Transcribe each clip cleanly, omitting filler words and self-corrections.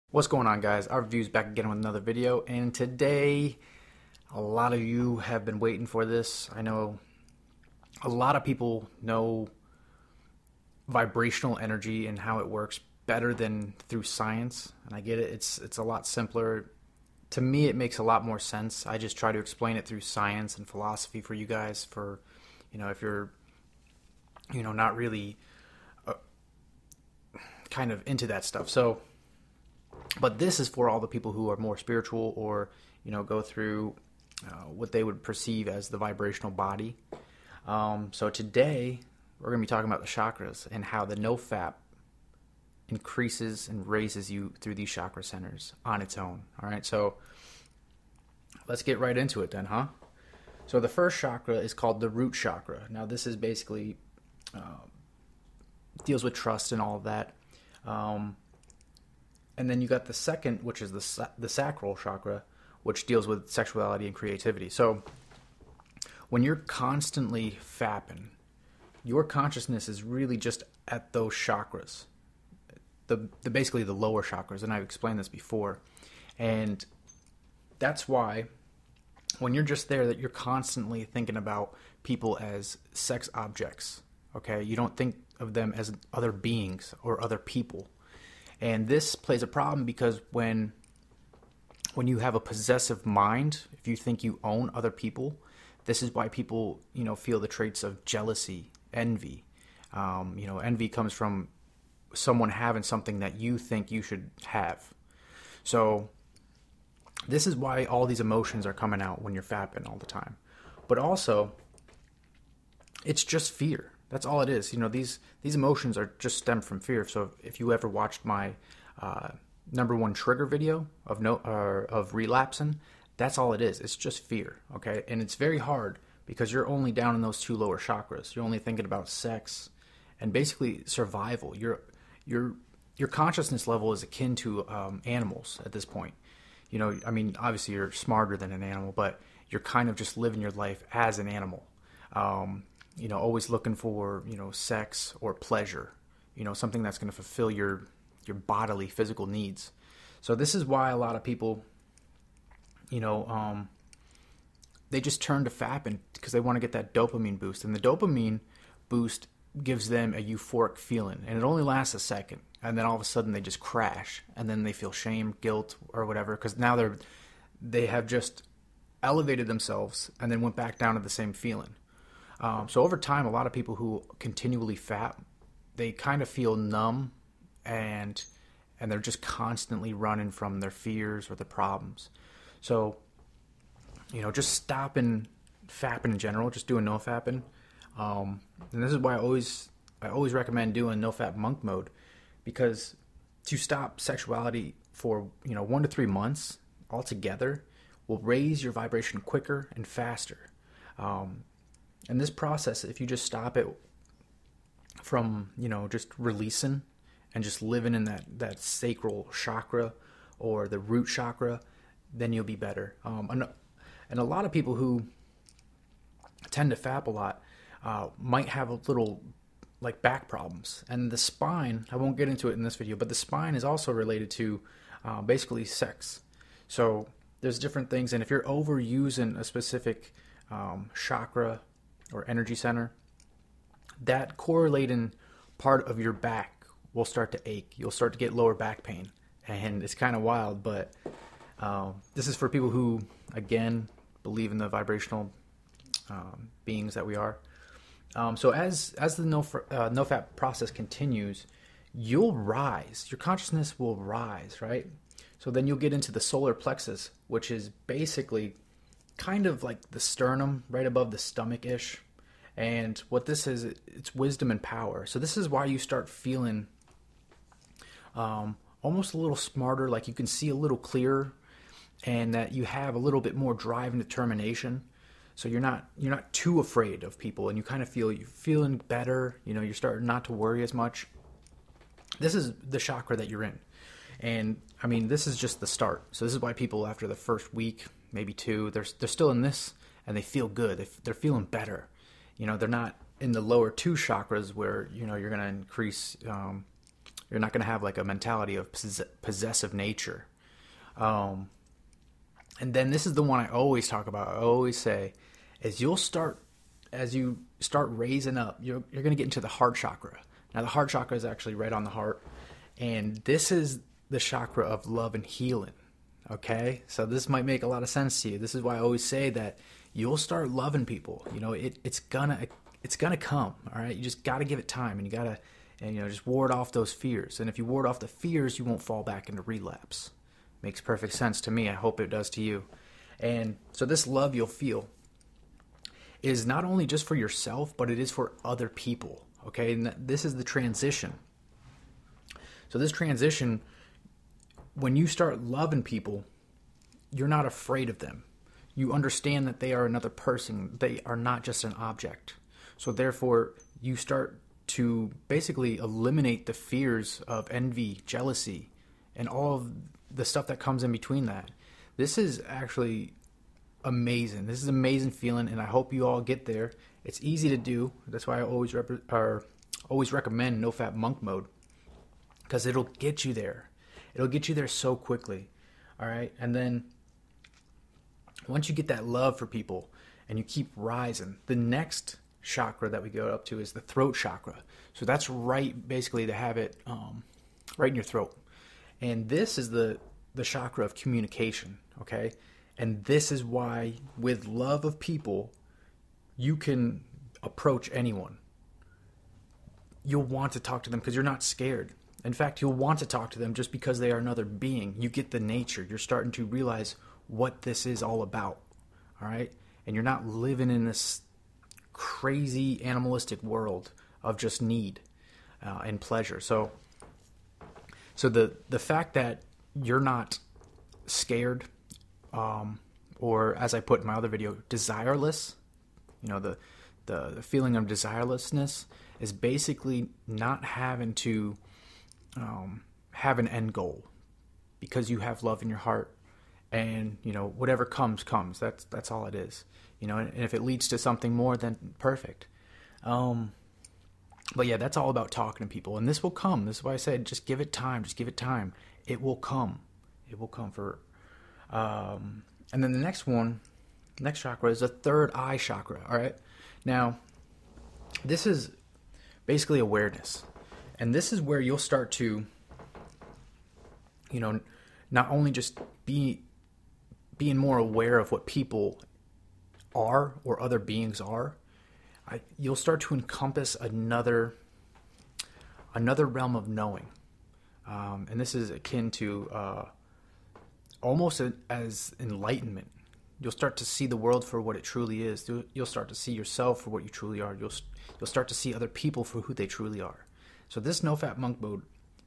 What's going on, guys? Our Review's back again with another video, and today a lot of you have been waiting for this. I know a lot of people know vibrational energy and how it works better than through science, and I get it. It's a lot simpler. To me, it makes a lot more sense. I just try to explain it through science and philosophy for you guys, for if you're not really kind of into that stuff. But this is for all the people who are more spiritual or, go through what they would perceive as the vibrational body. So today, we're going to be talking about the chakras and how the NoFap increases and raises you through these chakra centers on its own. All right, so let's get right into it then, huh? So the first chakra is called the root chakra. Now, this is basically deals with trust and all of that. And then you got the second, which is the sacral chakra, which deals with sexuality and creativity. So when you're constantly fapping, your consciousness is really just at those chakras, basically the lower chakras, and I've explained this before. And that's why when you're just there, that you're constantly thinking about people as sex objects, okay? You don't think of them as other beings or other people. And this plays a problem because when you have a possessive mind, if you think you own other people, this is why people, feel the traits of jealousy, envy. Envy comes from someone having something that you think you should have. So this is why all these emotions are coming out when you're fapping all the time. But also, it's just fear. That's all it is. These emotions are just stem from fear. So if you ever watched my number one trigger video of relapsing, that's all it is. It's just fear, okay? And it's very hard because you're only down in those two lower chakras. You're only thinking about sex and basically survival. Your consciousness level is akin to animals at this point. Obviously you're smarter than an animal, but you're kind of just living your life as an animal. Always looking for, sex or pleasure, something that's going to fulfill your bodily, physical needs. So this is why a lot of people, they just turn to fapping because they want to get that dopamine boost. And the dopamine boost gives them a euphoric feeling. And it only lasts a second. And then all of a sudden they just crash. And then they feel shame, guilt, or whatever. Because now they have just elevated themselves and then went back down to the same feeling. So over time, a lot of people who continually fap, they kind of feel numb and they're just constantly running from their fears or their problems. So, just stopping fapping in general, just doing no fapping. And this is why I always recommend doing no fap monk mode, because to stop sexuality for, 1 to 3 months altogether will raise your vibration quicker and faster. And this process, if you just stop it from, just releasing and just living in that sacral chakra or the root chakra, then you'll be better. And a lot of people who tend to fap a lot might have a little back problems. And the spine, I won't get into it in this video, but the spine is also related to basically sex. So there's different things. And if you're overusing a specific chakra or energy center, that correlating part of your back will start to ache. You'll start to get lower back pain. And it's kind of wild, but this is for people who, again, believe in the vibrational beings that we are. So as the NoFap process continues, you'll rise. Your consciousness will rise, right? So then you'll get into the solar plexus, which is basically kind of like the sternum, right above the stomach-ish. And what this is, it's wisdom and power. So this is why you start feeling almost a little smarter, like you can see a little clearer, and that you have a little bit more drive and determination. So you're not too afraid of people, and you kind of you're feeling better. You're starting not to worry as much. This is the chakra that you're in. And this is just the start. So this is why people after the first week, maybe 2, they're still in this and they feel good. They're feeling better. They're not in the lower 2 chakras where, you're going to increase You're not going to have like a mentality of possessive nature. And then this is the one I always talk about. I always say, as you start raising up, you're going to get into the heart chakra. Now, the heart chakra is actually right on the heart, and this is the chakra of love and healing. Okay, so this might make a lot of sense to you. This is why I always say that you'll start loving people. You know, it's gonna come. All right, you just got to give it time, and you gotta, just ward off those fears. And if you ward off the fears, you won't fall back into relapse. Makes perfect sense to me. I hope it does to you. And so this love you'll feel is not only just for yourself, but it is for other people. Okay, and this is the transition. So this transition, when you start loving people, you're not afraid of them. You understand that they are another person. They are not just an object. So therefore, you start to basically eliminate the fears of envy, jealousy, and all of the stuff that comes in between that. This is actually amazing. This is an amazing feeling, and I hope you all get there. It's easy to do. That's why I always recommend No Fap Monk Mode, because it'll get you there. It'll get you there so quickly. All right, and then once you get that love for people and you keep rising, the next chakra that we go up to is the throat chakra. So that's right, basically, to have it right in your throat. And this is the chakra of communication, okay? And this is why, with love of people, you can approach anyone. You'll want to talk to them because you're not scared. In fact, you'll want to talk to them just because they are another being. You get the nature. You're starting to realize what this is all about, all right? And you're not living in this crazy animalistic world of just need and pleasure. So the fact that you're not scared, or as I put in my other video, desireless, the feeling of desirelessness is basically not having to have an end goal, because you have love in your heart, and whatever comes. That's all it is. And if it leads to something more, then perfect. But yeah, that's all about talking to people, and this will come. This is why I said, just give it time. Just give it time. It will come. It will come for. And then the next chakra is the third eye chakra. All right. Now, this is basically awareness, and this is where you'll start to, not only just being more aware of what people are or other beings are, you'll start to encompass another realm of knowing, and this is akin to almost as enlightenment. You'll start to see the world for what it truly is. You'll start to see yourself for what you truly are. You'll start to see other people for who they truly are. So this No Fap Monk Mode,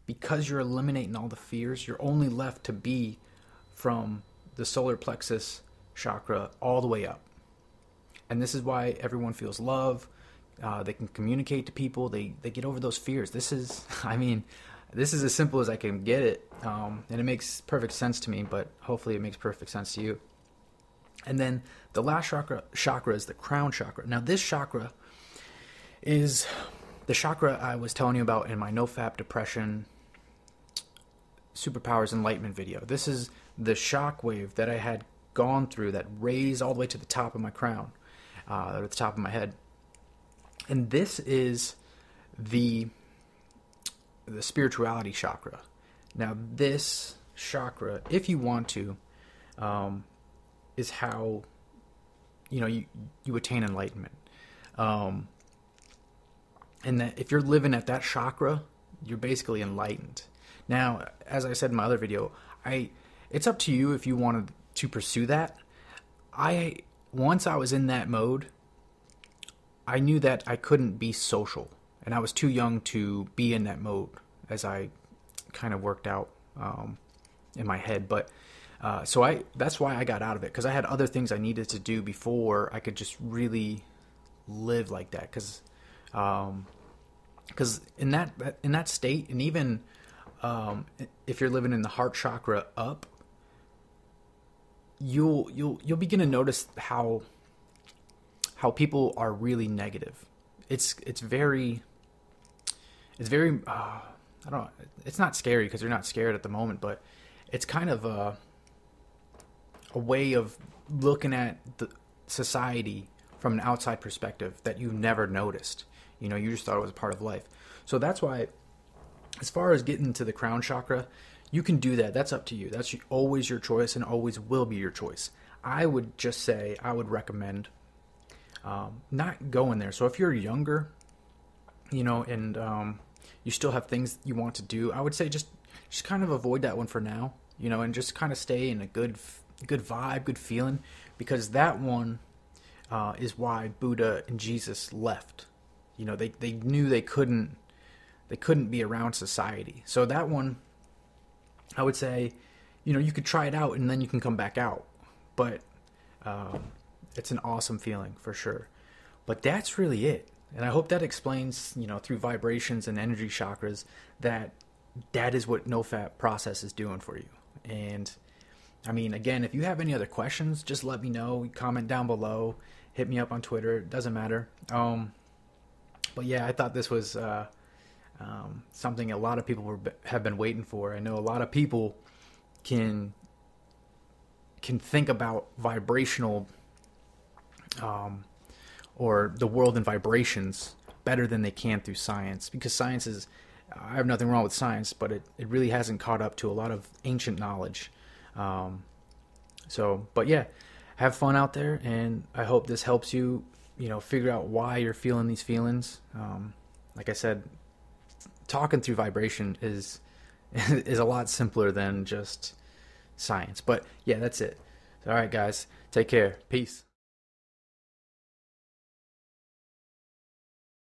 because you're eliminating all the fears, you're only left to be from the solar plexus chakra all the way up. And this is why everyone feels love. They can communicate to people. They get over those fears. This is as simple as I can get it. And it makes perfect sense to me, but hopefully it makes perfect sense to you. And then the last chakra is the crown chakra. Now this chakra is the chakra I was telling you about in my No Fap Depression Superpowers Enlightenment video. This is the shockwave that I had gone through that raised all the way to the top of my crown, or the top of my head. And this is the spirituality chakra. Now this chakra, if you want to, is how you attain enlightenment. And that if you're living at that chakra, you're basically enlightened. Now, as I said in my other video, it's up to you if you wanted to pursue that. Once I was in that mode, I knew that I couldn't be social, and I was too young to be in that mode, as I kind of worked out in my head. But so that's why I got out of it, because I had other things I needed to do before I could just really live like that. Because in that state, and even if you're living in the heart chakra up, you'll begin to notice how people are really negative. It's very I don't know, it's not scary because you're not scared at the moment, but it's kind of a way of looking at the society from an outside perspective that you never noticed. You know, you just thought it was a part of life. So that's why, as far as getting to the crown chakra, you can do that. That's up to you. That's always your choice and always will be your choice. I would just say, I would recommend not going there. So if you're younger, you know, and you still have things you want to do, I would say just kind of avoid that one for now, you know, and just kind of stay in a good vibe, good feeling, because that one is why Buddha and Jesus left. You know, they knew they couldn't be around society. So that one, I would say, you know, you could try it out and then you can come back out. But it's an awesome feeling for sure. But that's really it. And I hope that explains, you know, through vibrations and energy chakras, that is what NoFap process is doing for you. And I mean, again, if you have any other questions, just let me know. Comment down below. Hit me up on Twitter. It doesn't matter. But yeah, I thought this was something a lot of people have been waiting for. I know a lot of people can think about vibrational or the world in vibrations better than they can through science, because science is, I have nothing wrong with science, but it really hasn't caught up to a lot of ancient knowledge. But yeah, have fun out there, and I hope this helps you, you know, figure out why you're feeling these feelings. Like I said, talking through vibration is a lot simpler than just science. But yeah, that's it. All right, guys, take care. Peace.